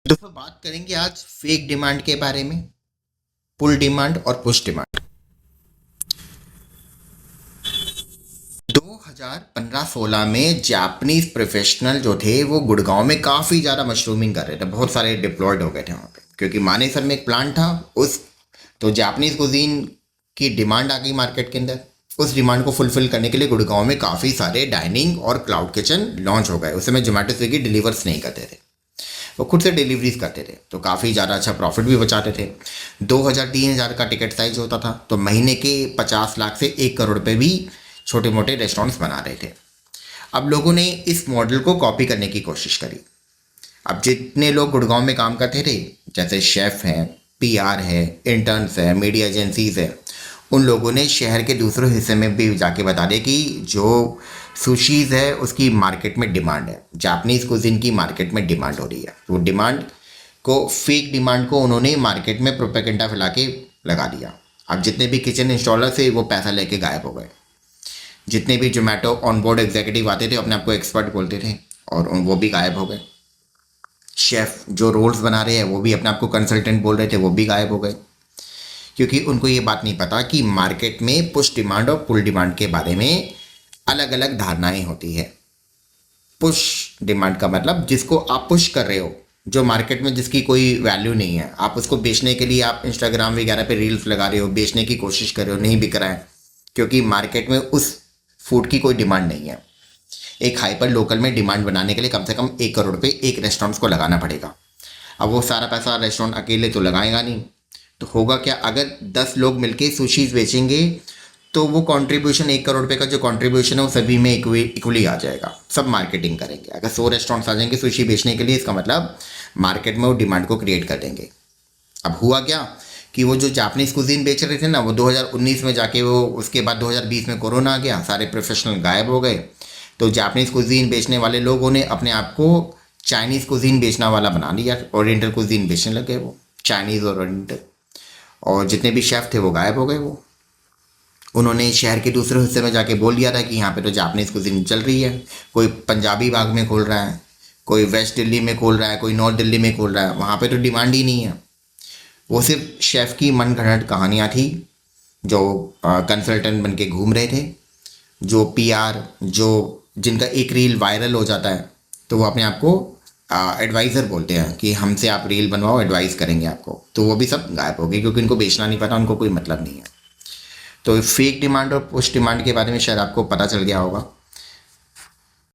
दोस्तों बात करेंगे आज फेक डिमांड के बारे में। पुल डिमांड और पुश डिमांड। 2015-16 में जापानीज प्रोफेशनल जो थे वो गुड़गांव में काफ़ी ज़्यादा मशरूमिंग कर रहे थे। बहुत सारे डिप्लॉयड हो गए थे वहाँ पे, क्योंकि मानेसर में एक प्लांट था। उस तो जापानीज कुजीन की डिमांड आ गई मार्केट के अंदर। उस डिमांड को फुलफिल करने के लिए गुड़गांव में काफ़ी सारे डाइनिंग और क्लाउड किचन लॉन्च हो गए। उस समय जोमेटो स्विगी डिलीवर्स नहीं करते थे, वो खुद से डिलीवरीज करते थे, तो काफ़ी ज़्यादा अच्छा प्रॉफिट भी बचाते थे। 2000-3000 का टिकट साइज होता था, तो महीने के 50 लाख से 1 करोड़ पे भी छोटे मोटे रेस्टोरेंट्स बना रहे थे। अब लोगों ने इस मॉडल को कॉपी करने की कोशिश करी। अब जितने लोग गुड़गांव में काम करते थे, जैसे शेफ़ हैं, पीआर है, इंटर्न्स है, मीडिया एजेंसीज है, उन लोगों ने शहर के दूसरे हिस्से में भी जाके बता दिया कि जो सुशीज़ है उसकी मार्केट में डिमांड है, जापानीज़ कुजिन की मार्केट में डिमांड हो रही है। वो डिमांड को, फेक डिमांड को उन्होंने मार्केट में प्रोपेगेंडा फैला के लगा दिया। अब जितने भी किचन इंस्टॉलर थे वो पैसा लेके गायब हो गए। जितने भी जोमेटो ऑन बोर्ड एग्जीक्यूटिव आते थे अपने आप को एक्सपर्ट बोलते थे, और वो भी गायब हो गए। शेफ़ जो रोल्स बना रहे हैं वो भी अपने आप को कंसल्टेंट बोल रहे थे, वो भी गायब हो गए, क्योंकि उनको ये बात नहीं पता कि मार्केट में पुश डिमांड और पुल डिमांड के बारे में अलग अलग धारणाएं होती है। पुश डिमांड का मतलब जिसको आप पुश कर रहे हो, जो मार्केट में जिसकी कोई वैल्यू नहीं है, आप उसको बेचने के लिए आप इंस्टाग्राम वगैरह पे रील्स लगा रहे हो, बेचने की कोशिश कर रहे हो, नहीं बिक रहा है क्योंकि मार्केट में उस फूड की कोई डिमांड नहीं है। एक हाइपर लोकल में डिमांड बनाने के लिए कम से कम 1 करोड़ पे एक रेस्टोरेंट्स को लगाना पड़ेगा। अब वो सारा पैसा रेस्टोरेंट अकेले तो लगाएगा नहीं, तो होगा क्या, अगर 10 लोग मिलके सुशीज बेचेंगे तो वो कंट्रीब्यूशन 1 करोड़ रुपए का जो कंट्रीब्यूशन है वो सभी में इक्वली आ जाएगा। सब मार्केटिंग करेंगे। अगर 100 रेस्टोरेंट्स आ जाएंगे सुशी बेचने के लिए, इसका मतलब मार्केट में वो डिमांड को क्रिएट कर देंगे। अब हुआ क्या कि वो जो जापानीज कुजीन बेच रहे थे ना, वो 2019 में जाके वो, उसके बाद 2020 में कोरोना आ गया, सारे प्रोफेशनल गायब हो गए। तो जापानीज कुजीन बेचने वाले लोगों ने अपने आप को चाइनीज़ कुजीन बेचना वाला बना लिया, ओरिएंटल कुजीन बेचने लगे वो, चाइनीज़ और ओरिएंटल। और जितने भी शेफ़ थे वो गायब हो गए। वो उन्होंने शहर के दूसरे हिस्से में जाके बोल दिया था कि यहाँ पे तो जापानीज़ कुजीन चल रही है। कोई पंजाबी बाग में खोल रहा है, कोई वेस्ट दिल्ली में खोल रहा है, कोई नॉर्थ दिल्ली में खोल रहा है, वहाँ पे तो डिमांड ही नहीं है। वो सिर्फ शेफ़ की मनगढ़ंत कहानियाँ थी, जो कंसल्टेंट बन के घूम रहे थे, जो पीआर, जो जिनका एक रील वायरल हो जाता है तो वो अपने आप को एडवाइज़र बोलते हैं कि हमसे आप रील बनवाओ, एडवाइस करेंगे आपको, तो वो भी सब गायब हो गए क्योंकि उनको बेचना नहीं पता, उनको कोई मतलब नहीं है। तो फेक डिमांड और पुश डिमांड के बारे में शायद आपको पता चल गया होगा।